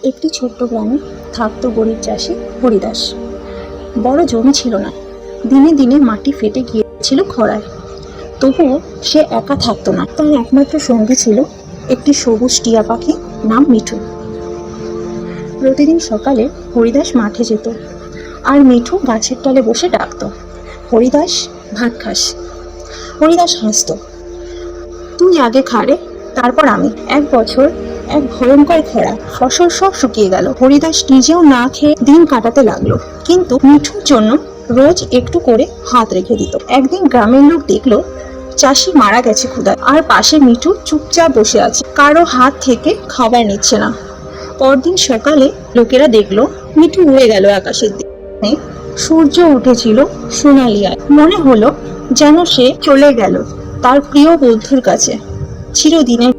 একটি ছোট্ট গ্রামে থাকতো গরিব চাষি হরিদাস। বড় জমি ছিল না, দিনে দিনে মাটি ফেটে গিয়েছিল খরায়। তবুও সে একা থাকতো না, তার একমাত্র সঙ্গী ছিল একটি সবুজ টিয়া পাখি নাম মিঠু। প্রতিদিন সকালে হরিদাস মাঠে যেত, আর মিঠু গাছের তলে বসে ডাকতো, হরিদাস ভাত খাস। হরিদাস হাসতো, তুই আগে খারে, তারপর আমি। এক বছর এক ভয়ঙ্কর খরা, ফসল সব শুকিয়ে গেল। হরিদাস নিজেও না খেয়ে দিন কাটাতে লাগলো, কিন্তু মিঠুর জন্য রোজ একটু করে হাত রেখে দিত। একদিন গ্রামের লোক দেখলো চাষি মারা গেছে ক্ষুধায়, আর পাশে মিঠু চুপচাপ বসে আছে, কারো হাত থেকে খাবার নিচ্ছে না। পরদিন সকালে লোকেরা দেখলো মিঠু উড়ে গেল আকাশের দিকে। সূর্য উঠেছিল সোনালি আয়, মনে হলো যেন সে চলে গেল তার প্রিয় বন্ধুর কাছে চিরদিনের।